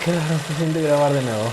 Qué raro se siente grabar de nuevo.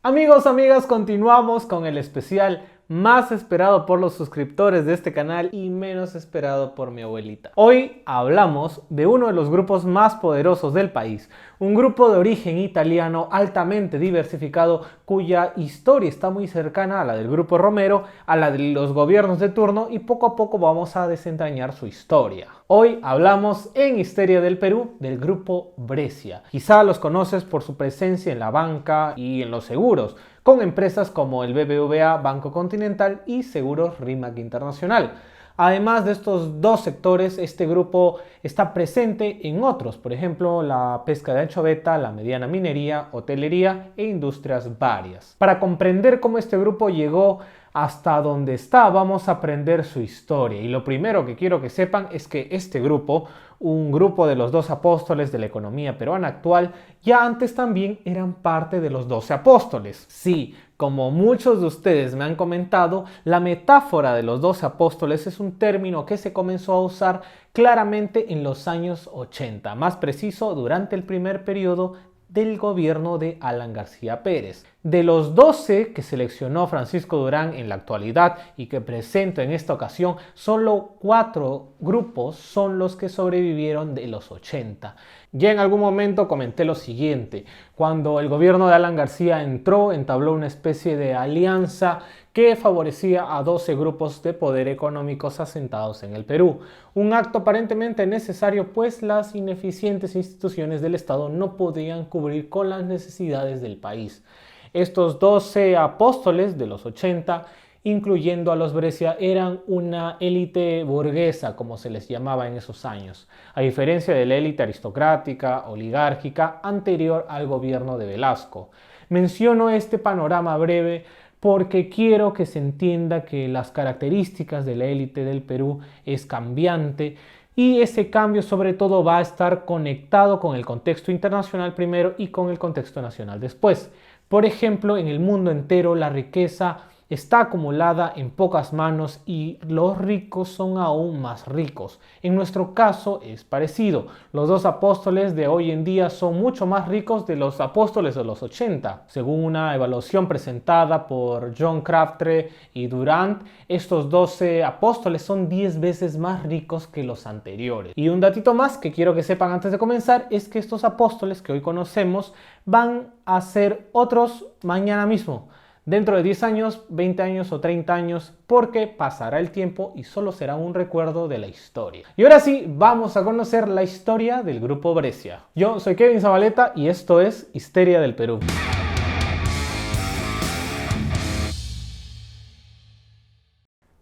Amigos, amigas, continuamos con el especial más esperado por los suscriptores de este canal y menos esperado por mi abuelita. Hoy hablamos de uno de los grupos más poderosos del país, un grupo de origen italiano altamente diversificado cuya historia está muy cercana a la del grupo Romero, a la de los gobiernos de turno y poco a poco vamos a desentrañar su historia. Hoy hablamos en Histeria del Perú del grupo Brescia. Quizá los conoces por su presencia en la banca y en los seguros, con empresas como el BBVA, Banco Continental y Seguros RIMAC Internacional. Además de estos dos sectores, este grupo está presente en otros, por ejemplo, la pesca de anchoveta, la mediana minería, hotelería e industrias varias. Para comprender cómo este grupo llegó hasta donde está, vamos a aprender su historia. Y lo primero que quiero que sepan es que este grupo, un grupo de los 12 apóstoles de la economía peruana actual, ya antes también eran parte de los 12 apóstoles. Sí, como muchos de ustedes me han comentado, la metáfora de los 12 apóstoles es un término que se comenzó a usar claramente en los años 80, más preciso durante el primer periodo del gobierno de Alan García Pérez. De los 12 que seleccionó Francisco Durán en la actualidad y que presento en esta ocasión, solo 4 grupos son los que sobrevivieron de los 80. Ya en algún momento comenté lo siguiente: cuando el gobierno de Alan García entró, entabló una especie de alianza que favorecía a 12 grupos de poder económicos asentados en el Perú. Un acto aparentemente necesario, pues las ineficientes instituciones del Estado no podían cubrir con las necesidades del país. Estos 12 apóstoles de los 80, incluyendo a los Brescia, eran una élite burguesa, como se les llamaba en esos años, a diferencia de la élite aristocrática, oligárquica, anterior al gobierno de Velasco. Menciono este panorama breve porque quiero que se entienda que las características de la élite del Perú es cambiante y ese cambio sobre todo va a estar conectado con el contexto internacional primero y con el contexto nacional después. Por ejemplo, en el mundo entero la riqueza está acumulada en pocas manos y los ricos son aún más ricos. En nuestro caso es parecido. Los dos apóstoles de hoy en día son mucho más ricos de los apóstoles de los 80. Según una evaluación presentada por John Crabtree y Durant, estos 12 apóstoles son 10 veces más ricos que los anteriores. Y un datito más que quiero que sepan antes de comenzar es que estos apóstoles que hoy conocemos van a ser otros mañana mismo, dentro de 10 años, 20 años o 30 años, porque pasará el tiempo y solo será un recuerdo de la historia. Y ahora sí, vamos a conocer la historia del grupo Brescia. Yo soy Kevin Zabaleta y esto es Histeria del Perú.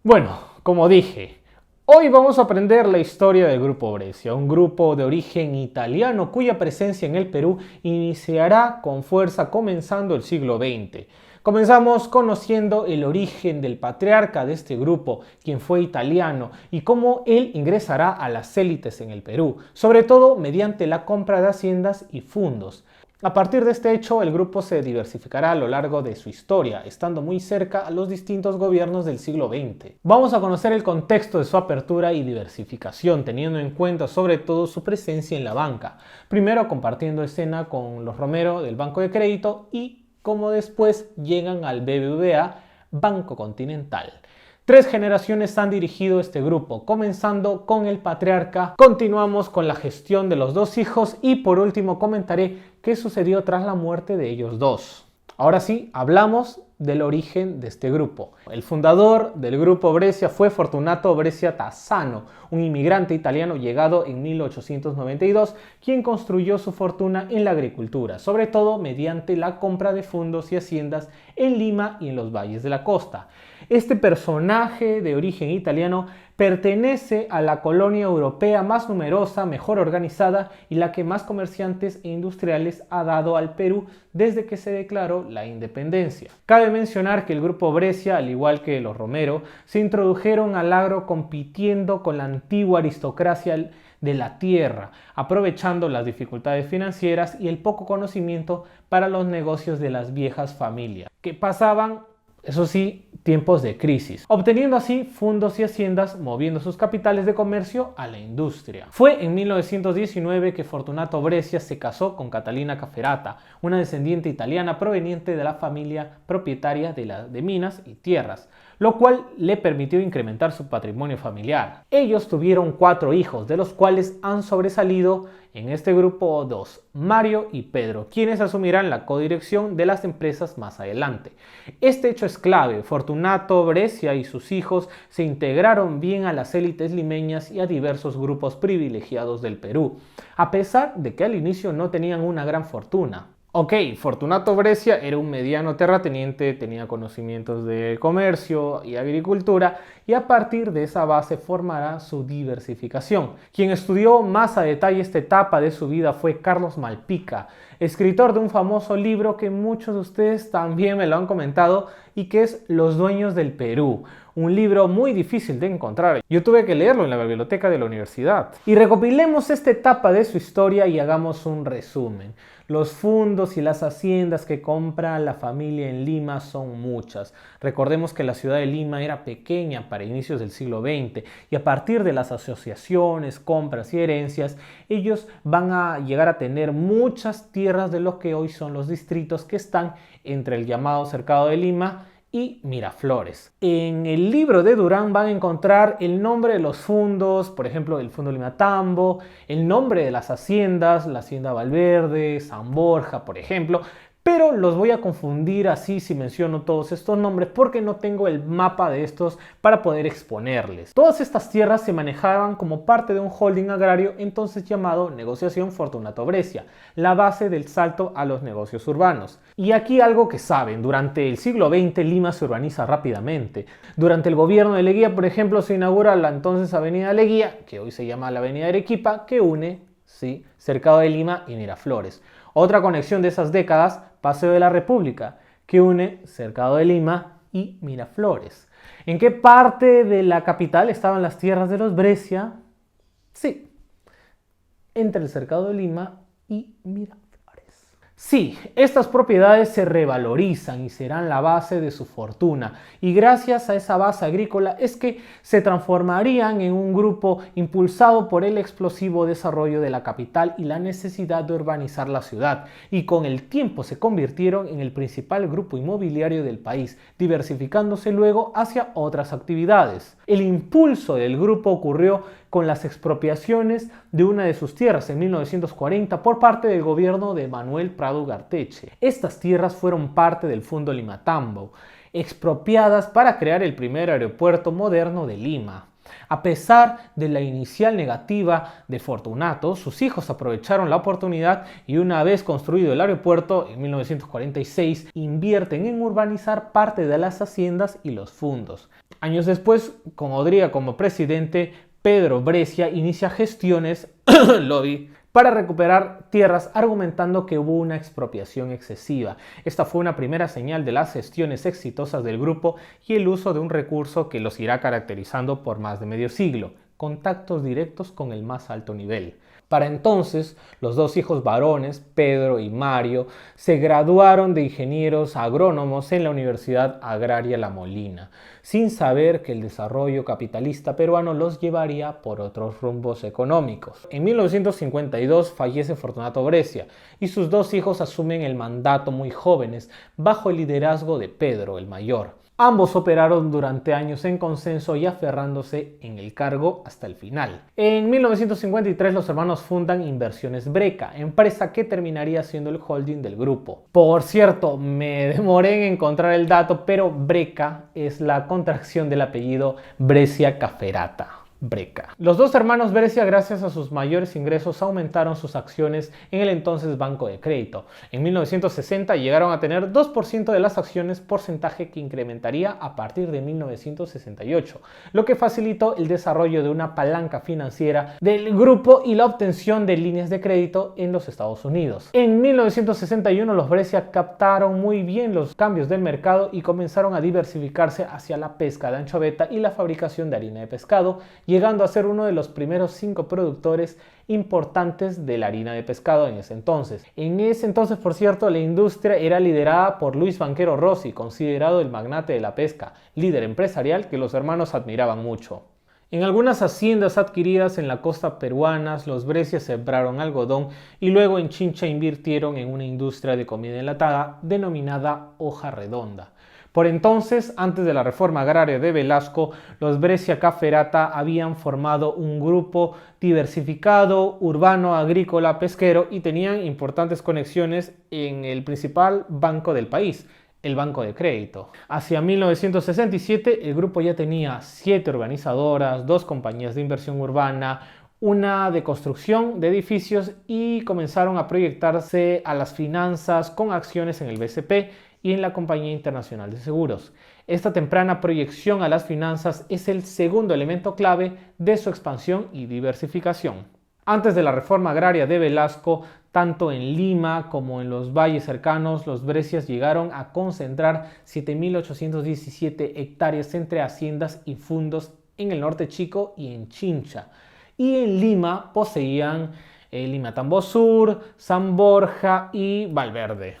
Bueno, como dije, hoy vamos a aprender la historia del grupo Brescia, un grupo de origen italiano cuya presencia en el Perú iniciará con fuerza comenzando el siglo XX. Comenzamos conociendo el origen del patriarca de este grupo, quien fue italiano, y cómo él ingresará a las élites en el Perú, sobre todo mediante la compra de haciendas y fundos. A partir de este hecho, el grupo se diversificará a lo largo de su historia, estando muy cerca a los distintos gobiernos del siglo XX. Vamos a conocer el contexto de su apertura y diversificación, teniendo en cuenta sobre todo su presencia en la banca. Primero compartiendo escena con los Romero del Banco de Crédito y como después llegan al BBVA, Banco Continental. 3 generaciones han dirigido este grupo, comenzando con el patriarca, continuamos con la gestión de los 2 hijos y por último comentaré qué sucedió tras la muerte de ellos dos. Ahora sí, hablamos del origen de este grupo. El fundador del grupo Brescia fue Fortunato Brescia Tassano, un inmigrante italiano llegado en 1892, quien construyó su fortuna en la agricultura, sobre todo mediante la compra de fondos y haciendas en Lima y en los valles de la costa. Este personaje de origen italiano pertenece a la colonia europea más numerosa, mejor organizada y la que más comerciantes e industriales ha dado al Perú desde que se declaró la independencia. Cabe mencionar que el grupo Brescia, al igual que los Romero, se introdujeron al agro compitiendo con la antigua aristocracia de la tierra, aprovechando las dificultades financieras y el poco conocimiento para los negocios de las viejas familias, que pasaban, eso sí, tiempos de crisis, obteniendo así fondos y haciendas, moviendo sus capitales de comercio a la industria. Fue en 1919 que Fortunato Brescia se casó con Catalina Cafferata, una descendiente italiana proveniente de la familia propietaria de minas y tierras, lo cual le permitió incrementar su patrimonio familiar. Ellos tuvieron 4 hijos, de los cuales han sobresalido en este grupo 2, Mario y Pedro, quienes asumirán la codirección de las empresas más adelante. Este hecho es clave. Fortunato Brescia y sus hijos se integraron bien a las élites limeñas y a diversos grupos privilegiados del Perú, a pesar de que al inicio no tenían una gran fortuna. Ok, Fortunato Brescia era un mediano terrateniente, tenía conocimientos de comercio y agricultura y a partir de esa base formará su diversificación. Quien estudió más a detalle esta etapa de su vida fue Carlos Malpica, escritor de un famoso libro que muchos de ustedes también me lo han comentado y que es Los Dueños del Perú. Un libro muy difícil de encontrar. Yo tuve que leerlo en la biblioteca de la universidad. Y recopilemos esta etapa de su historia y hagamos un resumen. Los fondos y las haciendas que compra la familia en Lima son muchas. Recordemos que la ciudad de Lima era pequeña para inicios del siglo XX y a partir de las asociaciones, compras y herencias, ellos van a llegar a tener muchas tierras de lo que hoy son los distritos que están entre el llamado Cercado de Lima y Miraflores. En el libro de Durán van a encontrar el nombre de los fondos, por ejemplo el Fondo Limatambo, el nombre de las haciendas, la Hacienda Valverde, San Borja, por ejemplo, pero los voy a confundir así si menciono todos estos nombres porque no tengo el mapa de estos para poder exponerles. Todas estas tierras se manejaban como parte de un holding agrario entonces llamado Negociación Fortunato Brescia, la base del salto a los negocios urbanos. Y aquí algo que saben, durante el siglo XX Lima se urbaniza rápidamente. Durante el gobierno de Leguía, por ejemplo, se inaugura la entonces Avenida Leguía, que hoy se llama la Avenida Arequipa, que une Cercado de Lima y Miraflores. Otra conexión de esas décadas, Paseo de la República, que une Cercado de Lima y Miraflores. ¿En qué parte de la capital estaban las tierras de los Brescia? Sí, entre el Cercado de Lima y Miraflores. Sí, estas propiedades se revalorizan y serán la base de su fortuna y gracias a esa base agrícola es que se transformarían en un grupo impulsado por el explosivo desarrollo de la capital y la necesidad de urbanizar la ciudad y con el tiempo se convirtieron en el principal grupo inmobiliario del país, diversificándose luego hacia otras actividades. El impulso del grupo ocurrió con las expropiaciones de una de sus tierras en 1940 por parte del gobierno de Manuel Prado Garteche. Estas tierras fueron parte del Fondo Limatambo, expropiadas para crear el primer aeropuerto moderno de Lima. A pesar de la inicial negativa de Fortunato, sus hijos aprovecharon la oportunidad y una vez construido el aeropuerto en 1946 invierten en urbanizar parte de las haciendas y los fondos. Años después, con Odría como presidente, Pedro Brescia inicia gestiones lobby para recuperar tierras argumentando que hubo una expropiación excesiva. Esta fue una primera señal de las gestiones exitosas del grupo y el uso de un recurso que los irá caracterizando por más de medio siglo: contactos directos con el más alto nivel. Para entonces, los dos hijos varones, Pedro y Mario, se graduaron de ingenieros agrónomos en la Universidad Agraria La Molina, sin saber que el desarrollo capitalista peruano los llevaría por otros rumbos económicos. En 1952 fallece Fortunato Brescia y sus dos hijos asumen el mandato muy jóvenes, bajo el liderazgo de Pedro, el mayor. Ambos operaron durante años en consenso y aferrándose en el cargo hasta el final. En 1953 los hermanos fundan Inversiones Breca, empresa que terminaría siendo el holding del grupo. Por cierto, me demoré en encontrar el dato, pero Breca es la contracción del apellido Brescia Cafferata. Breca. Los dos hermanos Brescia, gracias a sus mayores ingresos, aumentaron sus acciones en el entonces Banco de Crédito. En 1960 llegaron a tener 2% de las acciones, porcentaje que incrementaría a partir de 1968, lo que facilitó el desarrollo de una palanca financiera del grupo y la obtención de líneas de crédito en los Estados Unidos. En 1961 los Brescia captaron muy bien los cambios del mercado y comenzaron a diversificarse hacia la pesca de anchoveta y la fabricación de harina de pescado, llegando a ser uno de los primeros 5 productores importantes de la harina de pescado en ese entonces. En ese entonces, por cierto, la industria era liderada por Luis Banchero Rossi, considerado el magnate de la pesca, líder empresarial que los hermanos admiraban mucho. En algunas haciendas adquiridas en la costa peruana, los Breccia sembraron algodón y luego en Chincha invirtieron en una industria de comida enlatada denominada Hoja Redonda. Por entonces, antes de la reforma agraria de Velasco, los Breccia Cafferata habían formado un grupo diversificado, urbano, agrícola, pesquero y tenían importantes conexiones en el principal banco del país, el Banco de Crédito. Hacia 1967 el grupo ya tenía 7 organizadoras, 2 compañías de inversión urbana, una de construcción de edificios y comenzaron a proyectarse a las finanzas con acciones en el BCP y en la Compañía Internacional de Seguros. Esta temprana proyección a las finanzas es el segundo elemento clave de su expansión y diversificación. Antes de la reforma agraria de Velasco, tanto en Lima como en los valles cercanos, los Brecias llegaron a concentrar 7.817 hectáreas entre haciendas y fundos en el norte Chico y en Chincha. Y en Lima poseían Lima Tambo Sur, San Borja y Valverde.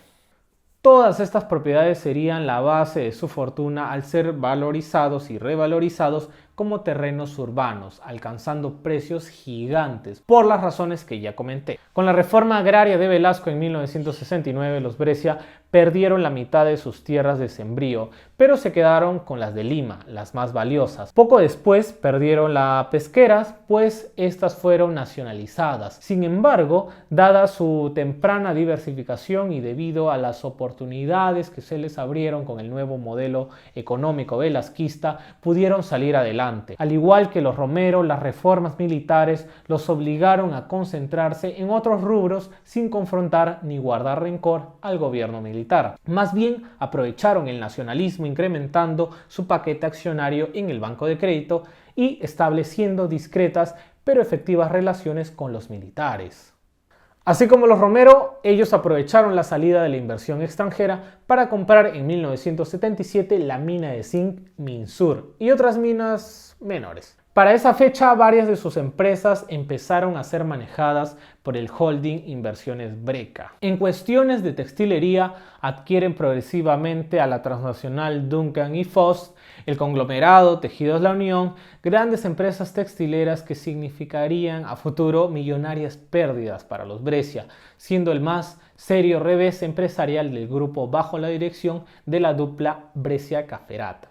Todas estas propiedades serían la base de su fortuna al ser valorizados y revalorizados como terrenos urbanos, alcanzando precios gigantes, por las razones que ya comenté. Con la reforma agraria de Velasco en 1969, los Breccia perdieron la mitad de sus tierras de sembrío, pero se quedaron con las de Lima, las más valiosas. Poco después perdieron las pesqueras, pues estas fueron nacionalizadas. Sin embargo, dada su temprana diversificación y debido a las oportunidades que se les abrieron con el nuevo modelo económico velasquista, pudieron salir adelante. Al igual que los Romero, las reformas militares los obligaron a concentrarse en otros rubros sin confrontar ni guardar rencor al gobierno militar. Más bien aprovecharon el nacionalismo incrementando su paquete accionario en el Banco de Crédito y estableciendo discretas pero efectivas relaciones con los militares. Así como los Romero, ellos aprovecharon la salida de la inversión extranjera para comprar en 1977 la mina de zinc Minsur y otras minas menores. Para esa fecha, varias de sus empresas empezaron a ser manejadas por el holding Inversiones Breca. En cuestiones de textilería, adquieren progresivamente a la transnacional Duncan y Foss, el conglomerado Tejidos La Unión, grandes empresas textileras que significarían a futuro millonarias pérdidas para los Breccia, siendo el más serio revés empresarial del grupo bajo la dirección de la dupla Breccia Cafferata.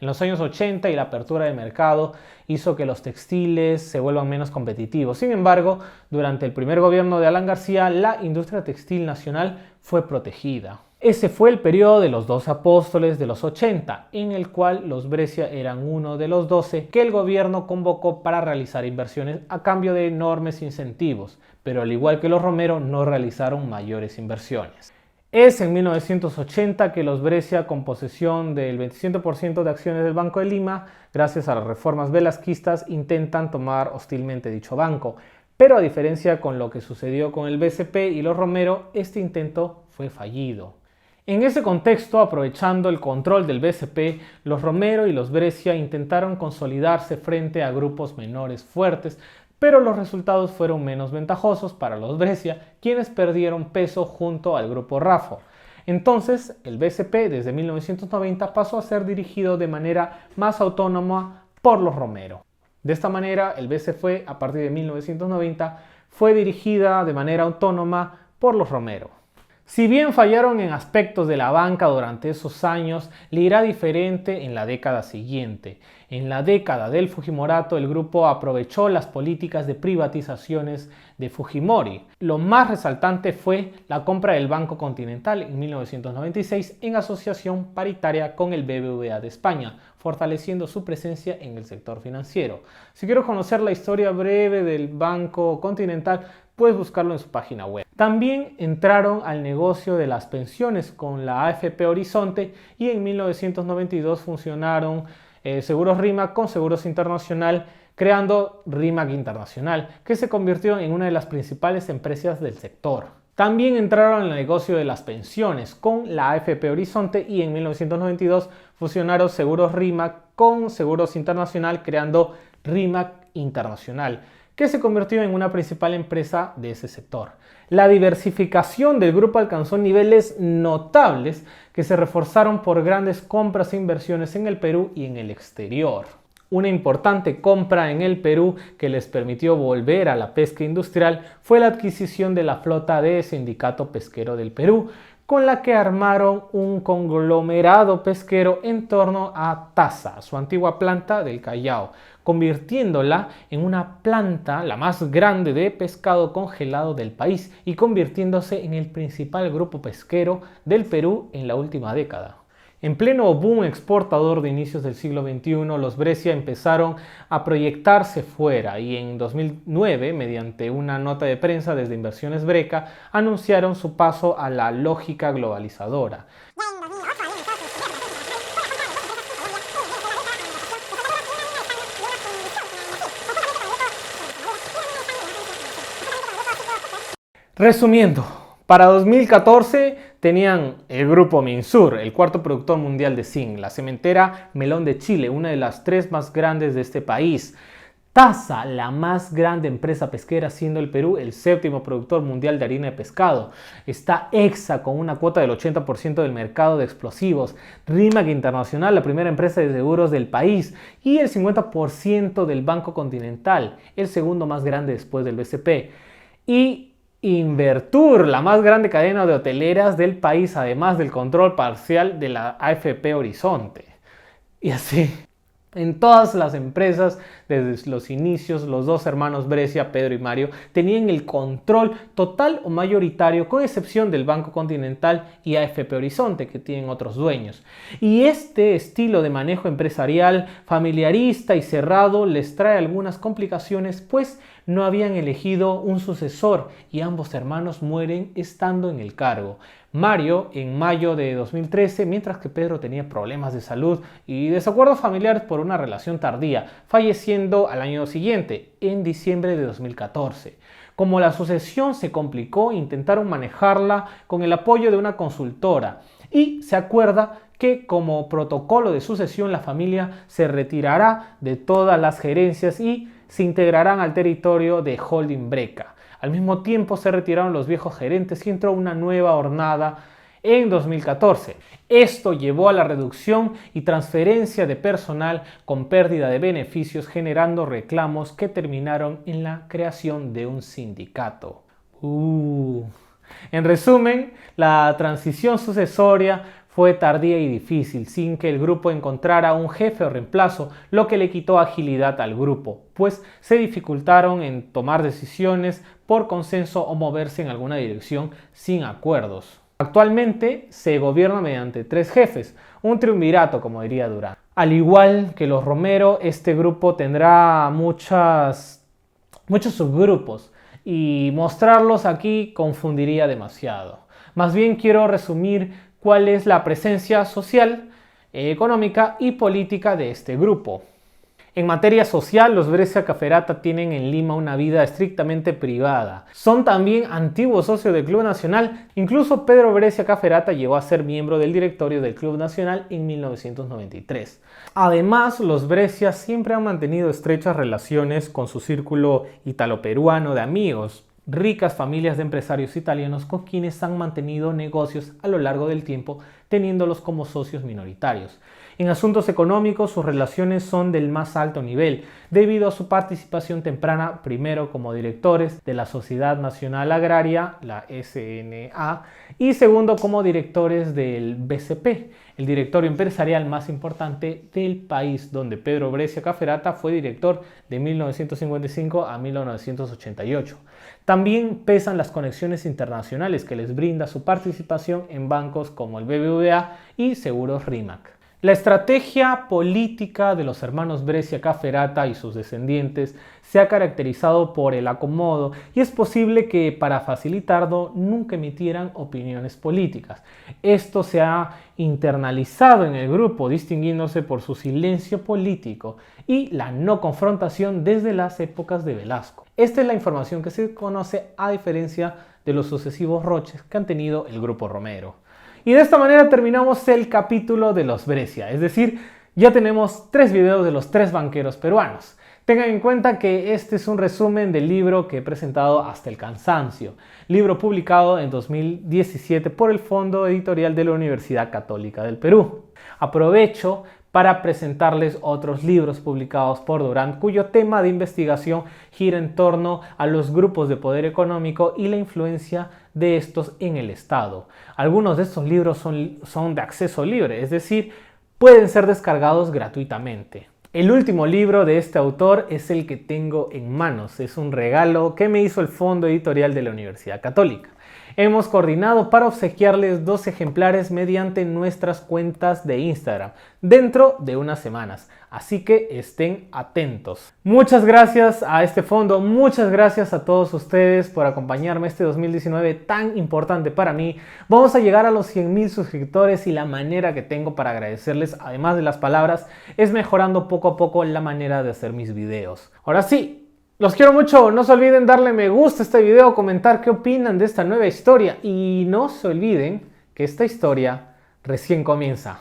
En los años 80 y la apertura de mercado hizo que los textiles se vuelvan menos competitivos. Sin embargo, durante el primer gobierno de Alan García, la industria textil nacional fue protegida. Ese fue el periodo de los 12 apóstoles de los 80, en el cual los Breccia eran uno de los 12 que el gobierno convocó para realizar inversiones a cambio de enormes incentivos, pero al igual que los Romero no realizaron mayores inversiones. Es en 1980 que los Breccia, con posesión del 27% de acciones del Banco de Lima, gracias a las reformas velasquistas, intentan tomar hostilmente dicho banco. Pero a diferencia con lo que sucedió con el BCP y los Romero, este intento fue fallido. En ese contexto, aprovechando el control del BCP, los Romero y los Breccia intentaron consolidarse frente a grupos menores fuertes, pero los resultados fueron menos ventajosos para los Breccia, quienes perdieron peso junto al grupo Rafo. Entonces, el BCP desde 1990 pasó a ser dirigido de manera más autónoma por los Romero. De esta manera, el BCP a partir de 1990 fue dirigida de manera autónoma por los Romero. Si bien fallaron en aspectos de la banca durante esos años, le irá diferente en la década siguiente. En la década del Fujimorato, el grupo aprovechó las políticas de privatizaciones de Fujimori. Lo más resaltante fue la compra del Banco Continental en 1996 en asociación paritaria con el BBVA de España, fortaleciendo su presencia en el sector financiero. Si quiero conocer la historia breve del Banco Continental, puedes buscarlo en su página web. También entraron al negocio de las pensiones con la AFP Horizonte y en 1992 funcionaron Seguros RIMAC con Seguros Internacional, creando RIMAC Internacional, que se convirtió en una de las principales empresas del sector. También entraron al negocio de las pensiones con la AFP Horizonte y en 1992 fusionaron Seguros RIMAC con Seguros Internacional, creando Rimac Internacional, que se convirtió en una principal empresa de ese sector. La diversificación del grupo alcanzó niveles notables que se reforzaron por grandes compras e inversiones en el Perú y en el exterior. Una importante compra en el Perú que les permitió volver a la pesca industrial fue la adquisición de la flota de Sindicato Pesquero del Perú, con la que armaron un conglomerado pesquero en torno a Taza, su antigua planta del Callao, convirtiéndola en una planta la más grande de pescado congelado del país y convirtiéndose en el principal grupo pesquero del Perú en la última década. En pleno boom exportador de inicios del siglo XXI, los Brescia empezaron a proyectarse fuera y en 2009, mediante una nota de prensa desde Inversiones Breca, anunciaron su paso a la lógica globalizadora. Resumiendo, para 2014 tenían el grupo Minsur, el cuarto productor mundial de zinc, la cementera Melón de Chile, una de las 3 más grandes de este país, Taza, la más grande empresa pesquera, siendo el Perú el 7º productor mundial de harina de pescado. Está Exsa con una cuota del 80% del mercado de explosivos. Rimac Internacional, la primera empresa de seguros del país. Y el 50% del Banco Continental, el segundo más grande después del BCP. Y Invertur, la más grande cadena de hoteleras del país, además del control parcial de la AFP Horizonte. Y así, en todas las empresas, desde los inicios, los 2 hermanos Brescia, Pedro y Mario, tenían el control total o mayoritario, con excepción del Banco Continental y AFP Horizonte, que tienen otros dueños. Y este estilo de manejo empresarial, familiarista y cerrado, les trae algunas complicaciones, pues no habían elegido un sucesor y ambos hermanos mueren estando en el cargo. Mario en mayo de 2013, mientras que Pedro tenía problemas de salud y desacuerdos familiares por una relación tardía, falleciendo al año siguiente, en diciembre de 2014. Como la sucesión se complicó, intentaron manejarla con el apoyo de una consultora y se acuerda que como protocolo de sucesión la familia se retirará de todas las gerencias y se integrarán al territorio de Holding Breca. Al mismo tiempo se retiraron los viejos gerentes y entró una nueva hornada en 2014. Esto llevó a la reducción y transferencia de personal con pérdida de beneficios, generando reclamos que terminaron en la creación de un sindicato. En resumen, la transición sucesoria fue tardía y difícil, sin que el grupo encontrara un jefe o reemplazo, lo que le quitó agilidad al grupo, pues se dificultaron en tomar decisiones por consenso o moverse en alguna dirección sin acuerdos. Actualmente se gobierna mediante 3 jefes, un triunvirato, como diría Durán. Al igual que los Romero, este grupo tendrá muchos subgrupos y mostrarlos aquí confundiría demasiado. Más bien quiero resumir cuál es la presencia social, económica y política de este grupo. En materia social, los Brescia Caferata tienen en Lima una vida estrictamente privada. Son también antiguos socios del Club Nacional. Incluso Pedro Brescia Caferata llegó a ser miembro del directorio del Club Nacional en 1993. Además, los Brescia siempre han mantenido estrechas relaciones con su círculo italo-peruano de amigos. Ricas familias de empresarios italianos con quienes han mantenido negocios a lo largo del tiempo, teniéndolos como socios minoritarios. En asuntos económicos, sus relaciones son del más alto nivel, debido a su participación temprana, primero como directores de la Sociedad Nacional Agraria, la SNA, y segundo como directores del BCP, el directorio empresarial más importante del país, donde Pedro Brescia Caferata fue director de 1955 a 1988. También pesan las conexiones internacionales que les brinda su participación en bancos como el BBVA y Seguros Rimac. La estrategia política de los hermanos Brescia Caferata y sus descendientes se ha caracterizado por el acomodo y es posible que para facilitarlo nunca emitieran opiniones políticas. Esto se ha internalizado en el grupo, distinguiéndose por su silencio político y la no confrontación desde las épocas de Velasco. Esta es la información que se conoce a diferencia de los sucesivos roches que han tenido el grupo Romero. Y de esta manera terminamos el capítulo de los Brescia, es decir, ya tenemos 3 videos de los 3 banqueros peruanos. Tengan en cuenta que este es un resumen del libro que he presentado hasta el cansancio, libro publicado en 2017 por el Fondo Editorial de la Universidad Católica del Perú. Aprovecho para presentarles otros libros publicados por Durant, cuyo tema de investigación gira en torno a los grupos de poder económico y la influencia de estos en el Estado. Algunos de estos libros son de acceso libre, es decir, pueden ser descargados gratuitamente. El último libro de este autor es el que tengo en manos. Es un regalo que me hizo el Fondo Editorial de la Universidad Católica. Hemos coordinado para obsequiarles 2 ejemplares mediante nuestras cuentas de Instagram dentro de unas semanas. Así que estén atentos. Muchas gracias a este fondo, muchas gracias a todos ustedes por acompañarme este 2019 tan importante para mí. Vamos a llegar a los 100,000 suscriptores y la manera que tengo para agradecerles, además de las palabras, es mejorando poco a poco la manera de hacer mis videos. Ahora sí. Los quiero mucho, no se olviden darle me gusta a este video, comentar qué opinan de esta nueva historia y no se olviden que esta historia recién comienza.